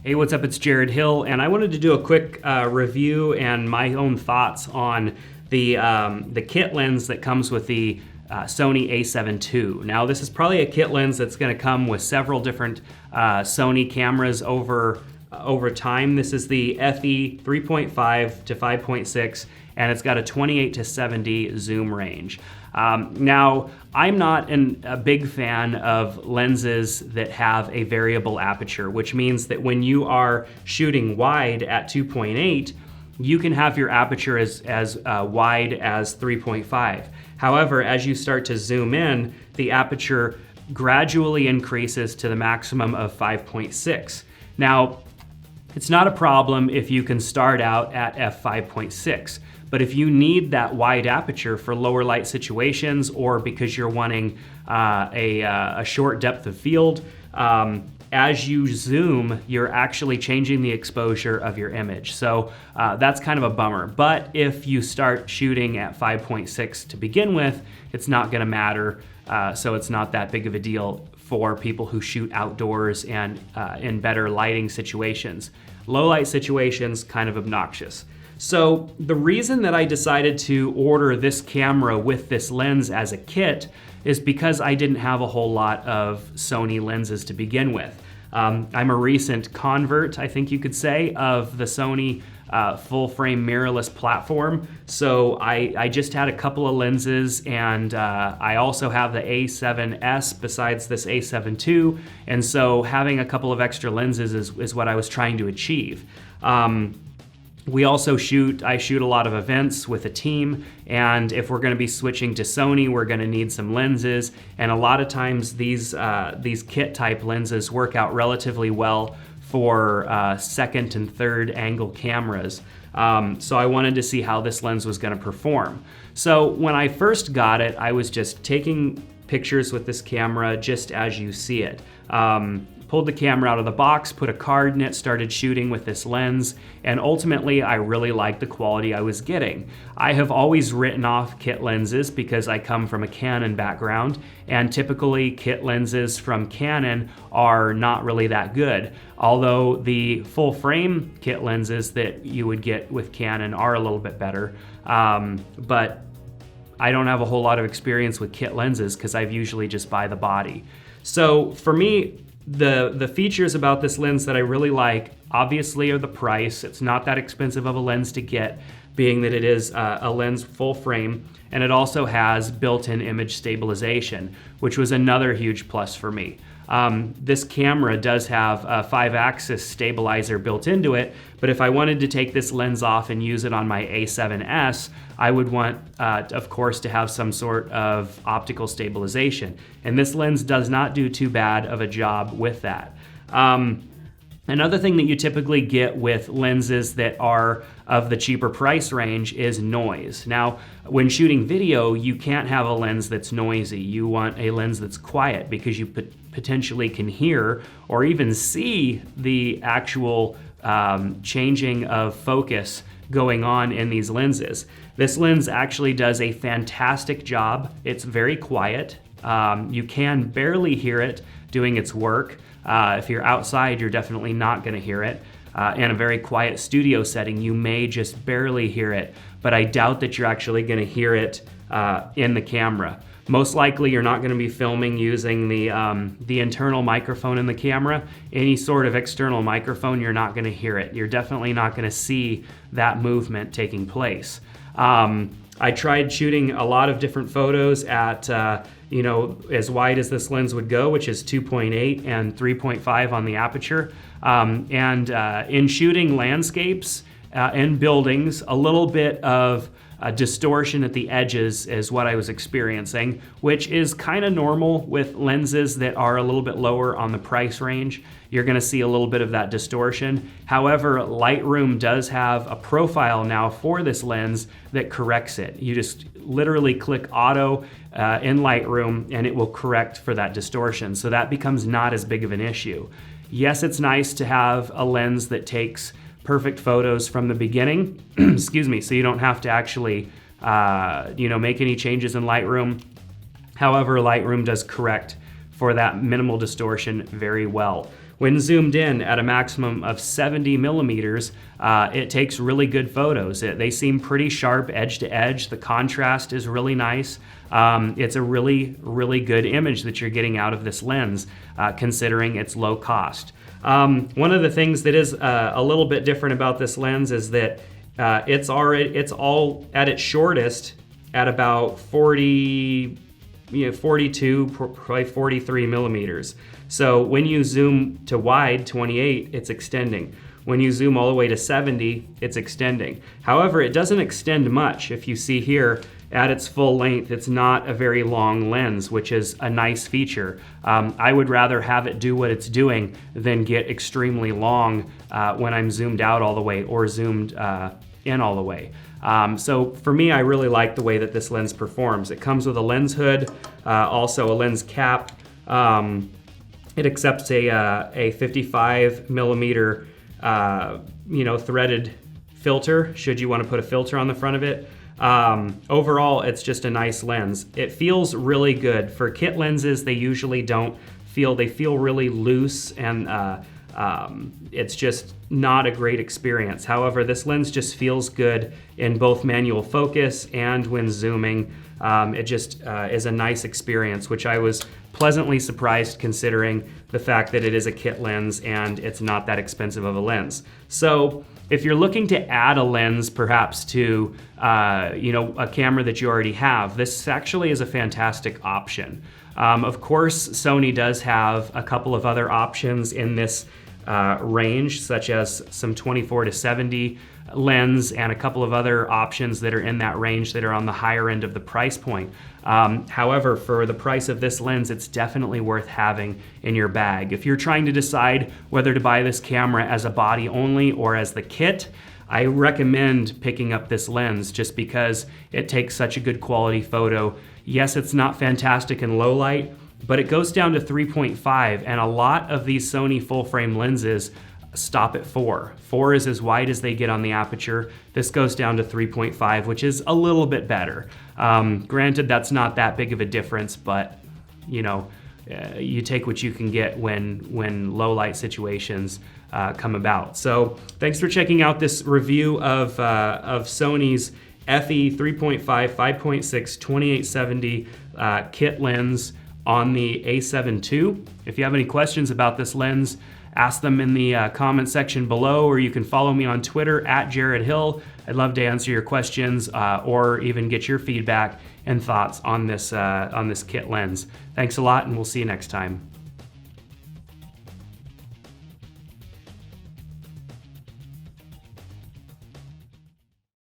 Hey, what's up? It's Jared Hill, and I wanted to do a quick review and my own thoughts on the kit lens that comes with the Sony a7 II. Now, this is probably a kit lens that's going to come with several different Sony cameras over time. This is the F3.5-5.6, and it's got a 28-70 zoom range. Now, I'm not a big fan of lenses that have a variable aperture, which means that when you are shooting wide at 2.8, you can have your aperture as wide as 3.5. However, as you start to zoom in, the aperture gradually increases to the maximum of 5.6. Now, it's not a problem if you can start out at f5.6, but if you need that wide aperture for lower light situations or because you're wanting a short depth of field, as you zoom, you're actually changing the exposure of your image. So that's kind of a bummer. But if you start shooting at 5.6 to begin with, it's not gonna matter. So it's not that big of a deal for people who shoot outdoors and in better lighting situations. Low light situations, kind of obnoxious. So the reason that I decided to order this camera with this lens as a kit is because I didn't have a whole lot of Sony lenses to begin with. I'm a recent convert, I think you could say, of the Sony full frame mirrorless platform. So I just had a couple of lenses, and I also have the A7S besides this A7 II. And so having a couple of extra lenses is what I was trying to achieve. I shoot a lot of events with a team, and if we're gonna be switching to Sony, we're gonna need some lenses, and a lot of times these kit type lenses work out relatively well for second and third angle cameras. So I wanted to see how this lens was gonna perform. So when I first got it, I was just taking pictures with this camera just as you see it. Pulled the camera out of the box, put a card in it, started shooting with this lens, and ultimately I really liked the quality I was getting. I have always written off kit lenses because I come from a Canon background, and typically kit lenses from Canon are not really that good. Although the full frame kit lenses that you would get with Canon are a little bit better, but I don't have a whole lot of experience with kit lenses because I've usually just buy the body. So for me, the features about this lens that I really like, obviously, are the price. It's not that expensive of a lens to get, being that it is a lens full frame, and it also has built-in image stabilization, which was another huge plus for me. This camera does have a 5-axis stabilizer built into it, but if I wanted to take this lens off and use it on my A7S, I would want, of course, to have some sort of optical stabilization. And this lens does not do too bad of a job with that. Another thing that you typically get with lenses that are of the cheaper price range is noise. Now, when shooting video, you can't have a lens that's noisy. You want a lens that's quiet because you potentially can hear or even see the actual changing of focus going on in these lenses. This lens actually does a fantastic job. It's very quiet. You can barely hear it doing its work. If you're outside, you're definitely not gonna hear it. In a very quiet studio setting, you may just barely hear it, but I doubt that you're actually gonna hear it in the camera. Most likely, you're not gonna be filming using the internal microphone in the camera. Any sort of external microphone, you're not gonna hear it. You're definitely not gonna see that movement taking place. I tried shooting a lot of different photos at as wide as this lens would go, which is 2.8 and 3.5 on the aperture. In shooting landscapes and buildings, a little bit of distortion at the edges is what I was experiencing, which is kind of normal with lenses that are a little bit lower on the price range. You're gonna see a little bit of that distortion. However, Lightroom does have a profile now for this lens that corrects it. You just literally click auto in Lightroom and it will correct for that distortion. So that becomes not as big of an issue. Yes, it's nice to have a lens that takes perfect photos from the beginning, excuse me, so you don't have to actually make any changes in Lightroom. However, Lightroom does correct for that minimal distortion very well. when zoomed in at a maximum of 70 millimeters, it takes really good photos. They seem pretty sharp edge to edge. The contrast is really nice. It's a really, really good image that you're getting out of this lens, considering its low cost. One of the things that is a little bit different about this lens is that it's all at its shortest at about 42, probably 43 millimeters. So when you zoom to wide 28, it's extending. When you zoom all the way to 70, it's extending. However, it doesn't extend much. If you see here, at its full length, it's not a very long lens, which is a nice feature. I would rather have it do what it's doing than get extremely long when I'm zoomed out all the way or zoomed in all the way. So for me, I really like the way that this lens performs. It comes with a lens hood, also a lens cap. It accepts a 55 millimeter threaded filter, should you want to put a filter on the front of it. Overall, it's just a nice lens. It feels really good. For kit lenses, they usually they feel really loose, and it's just not a great experience. However, this lens just feels good in both manual focus and when zooming. It just is a nice experience, which I was pleasantly surprised considering the fact that it is a kit lens and it's not that expensive of a lens. So if you're looking to add a lens perhaps to a camera that you already have, this actually is a fantastic option. Of course, Sony does have a couple of other options in this range, such as some 24-70 lens and a couple of other options that are in that range that are on the higher end of the price point. However, for the price of this lens, it's definitely worth having in your bag. If you're trying to decide whether to buy this camera as a body only or as the kit, I recommend picking up this lens just because it takes such a good quality photo. Yes, it's not fantastic in low light, but it goes down to 3.5, and a lot of these Sony full frame lenses stop at 4. 4 is as wide as they get on the aperture. This goes down to 3.5, which is a little bit better. Granted, that's not that big of a difference, but you take what you can get when low light situations come about. So thanks for checking out this review of Sony's FE 3.5-5.6 28-70 kit lens on the A7 II. If you have any questions about this lens, ask them in the comment section below, or you can follow me on Twitter at Jared Hill. I'd love to answer your questions or even get your feedback and thoughts on this kit lens. Thanks a lot, and we'll see you next time.